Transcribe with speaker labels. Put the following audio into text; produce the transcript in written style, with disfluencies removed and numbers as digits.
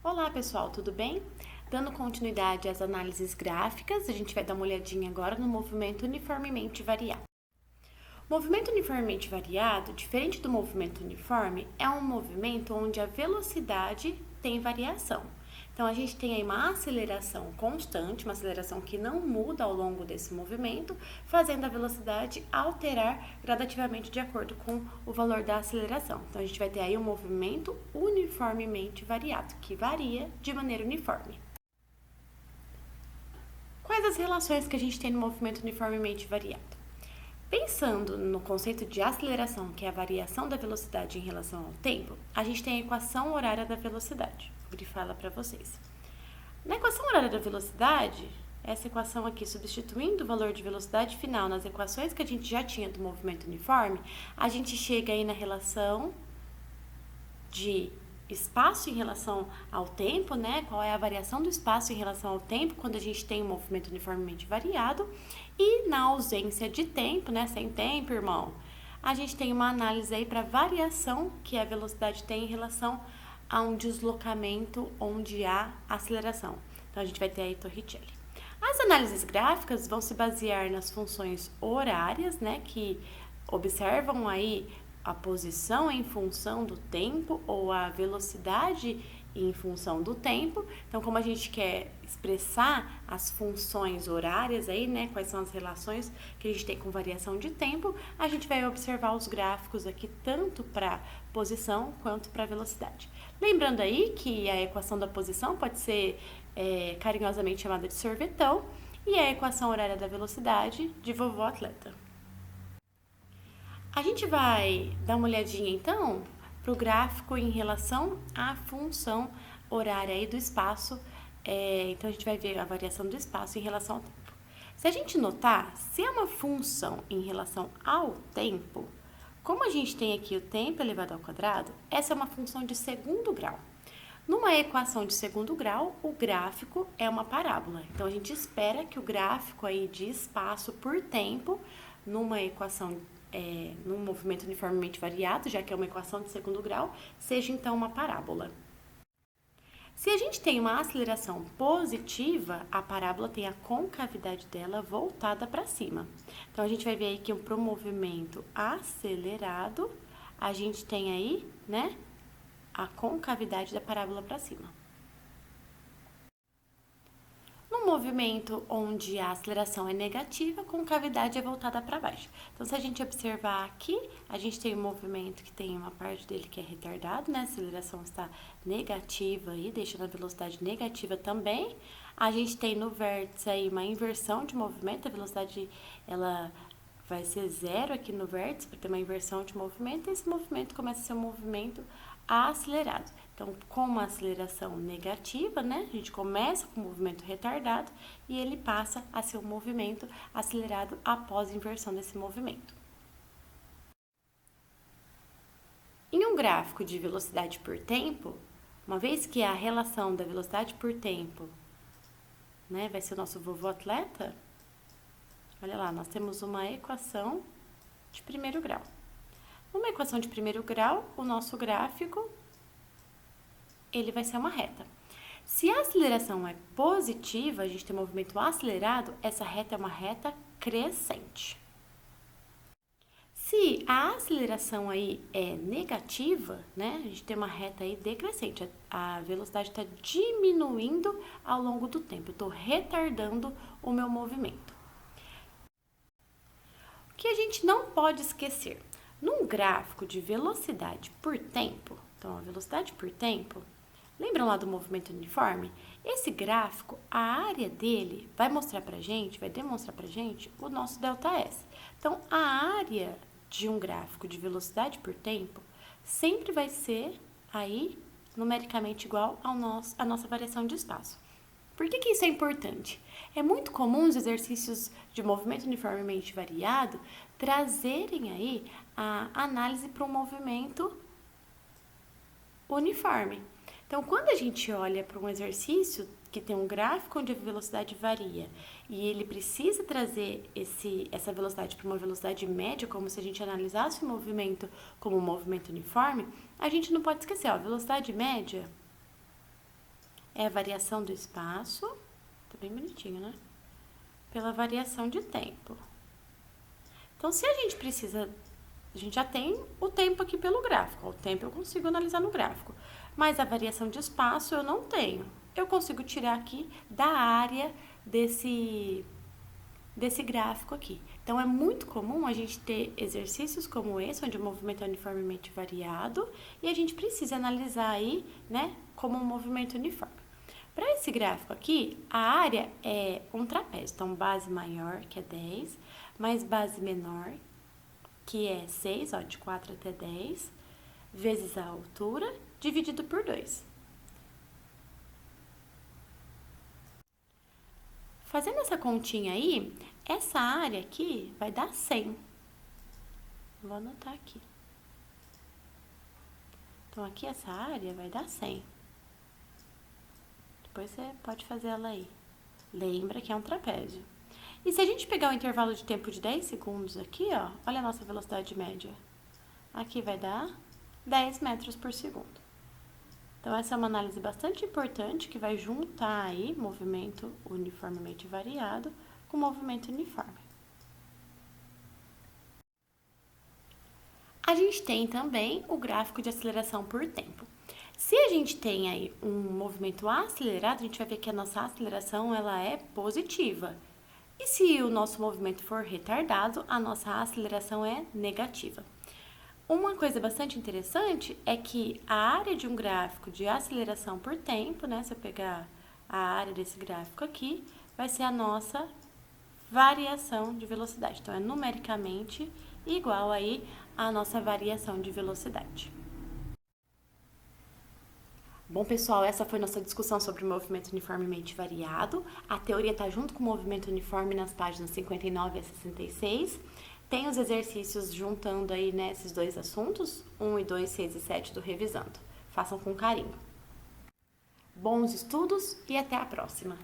Speaker 1: Olá pessoal, tudo bem? Dando continuidade às análises gráficas, a gente vai dar uma olhadinha agora no movimento uniformemente variado. O movimento uniformemente variado, diferente do movimento uniforme, é um movimento onde a velocidade tem variação. Então, a gente tem aí uma aceleração constante, uma aceleração que não muda ao longo desse movimento, fazendo a velocidade alterar gradativamente de acordo com o valor da aceleração. Então, a gente vai ter aí um movimento uniformemente variado, que varia de maneira uniforme. Quais as relações que a gente tem no movimento uniformemente variado? Pensando no conceito de aceleração, que é a variação da velocidade em relação ao tempo, a gente tem a equação horária da velocidade. Vou grifar ela para vocês. Na equação horária da velocidade, essa equação aqui, substituindo o valor de velocidade final nas equações que a gente já tinha do movimento uniforme, a gente chega aí na relação de espaço em relação ao tempo, né? Qual é a variação do espaço em relação ao tempo quando a gente tem um movimento uniformemente variado. E na ausência de tempo, né? Sem tempo, irmão, a gente tem uma análise aí para variação que a velocidade tem em relação a um deslocamento onde há aceleração. Então, a gente vai ter aí Torricelli. As análises gráficas vão se basear nas funções horárias, né? Que observam aí a posição em função do tempo ou a velocidade em função do tempo. Então, como a gente quer expressar as funções horárias aí, né, quais são as relações que a gente tem com variação de tempo, a gente vai observar os gráficos aqui tanto para posição quanto para velocidade. Lembrando aí que a equação da posição pode ser carinhosamente chamada de sorvetão e a equação horária da velocidade de vovó atleta. A gente vai dar uma olhadinha então para o gráfico em relação à função horária aí do espaço. Então, a gente vai ver a variação do espaço em relação ao tempo. Se a gente notar, se é uma função em relação ao tempo, como a gente tem aqui o tempo elevado ao quadrado, essa é uma função de segundo grau. Numa equação de segundo grau, o gráfico é uma parábola. Então, a gente espera que o gráfico aí de espaço por tempo, numa equação num movimento uniformemente variado, já que é uma equação de segundo grau, seja então uma parábola. Se a gente tem uma aceleração positiva, a parábola tem a concavidade dela voltada para cima. Então, a gente vai ver aí que para o movimento acelerado, a gente tem aí, né, a concavidade da parábola para cima. No movimento onde a aceleração é negativa, a concavidade é voltada para baixo. Então, se a gente observar aqui, a gente tem um movimento que tem uma parte dele que é retardado, né? A aceleração está negativa aí, deixando a velocidade negativa também. A gente tem no vértice aí uma inversão de movimento, a velocidade ela vai ser zero aqui no vértice, para ter uma inversão de movimento, e esse movimento começa a ser um movimento acelerado. Então, com uma aceleração negativa, né, a gente começa com um movimento retardado e ele passa a ser um movimento acelerado após a inversão desse movimento. Em um gráfico de velocidade por tempo, uma vez que a relação da velocidade por tempo, né, vai ser o nosso vovô atleta, olha lá, nós temos uma equação de primeiro grau. Numa equação de primeiro grau, o nosso gráfico, ele vai ser uma reta. Se a aceleração é positiva, a gente tem um movimento acelerado, essa reta é uma reta crescente. Se a aceleração aí é negativa, né, a gente tem uma reta aí decrescente. A velocidade está diminuindo ao longo do tempo. Eu estou retardando o meu movimento. O que a gente não pode esquecer? Num gráfico de velocidade por tempo, então a velocidade por tempo, lembram lá do movimento uniforme? Esse gráfico, a área dele vai demonstrar pra gente o nosso ΔS. Então, a área de um gráfico de velocidade por tempo sempre vai ser aí numericamente igual à nossa variação de espaço. Por que isso é importante? É muito comum os exercícios de movimento uniformemente variado trazerem aí a análise para um movimento uniforme. Então, quando a gente olha para um exercício que tem um gráfico onde a velocidade varia e ele precisa trazer essa velocidade para uma velocidade média, como se a gente analisasse o movimento como um movimento uniforme, a gente não pode esquecer, a velocidade média é a variação do espaço, tá bem bonitinho, né? Pela variação de tempo. Então, se a gente precisa, a gente já tem o tempo aqui pelo gráfico. O tempo eu consigo analisar no gráfico, mas a variação de espaço eu não tenho. Eu consigo tirar aqui da área desse gráfico aqui. Então, é muito comum a gente ter exercícios como esse, onde o movimento é uniformemente variado, e a gente precisa analisar aí, né, como um movimento uniforme. Para esse gráfico aqui, a área é um trapézio. Então, base maior, que é 10, mais base menor, que é 6, ó, de 4 até 10, vezes a altura, dividido por 2. Fazendo essa continha aí, essa área aqui vai dar 100. Vou anotar aqui. Então, aqui essa área vai dar 100. Depois você pode fazer ela aí. Lembra que é um trapézio. E se a gente pegar o intervalo de tempo de 10 segundos aqui, ó, olha a nossa velocidade média. Aqui vai dar 10 metros por segundo. Então, essa é uma análise bastante importante que vai juntar aí movimento uniformemente variado com movimento uniforme. A gente tem também o gráfico de aceleração por tempo. Se a gente tem aí um movimento acelerado, a gente vai ver que a nossa aceleração ela é positiva. E se o nosso movimento for retardado, a nossa aceleração é negativa. Uma coisa bastante interessante é que a área de um gráfico de aceleração por tempo, né, se eu pegar a área desse gráfico aqui, vai ser a nossa variação de velocidade. Então, é numericamente igual aí à nossa variação de velocidade. Bom, pessoal, essa foi nossa discussão sobre o movimento uniformemente variado. A teoria está junto com o movimento uniforme nas páginas 59 a 66. Tem os exercícios juntando aí, né, esses dois assuntos, 1 e 2, 6 e 7 do Revisando. Façam com carinho. Bons estudos e até a próxima!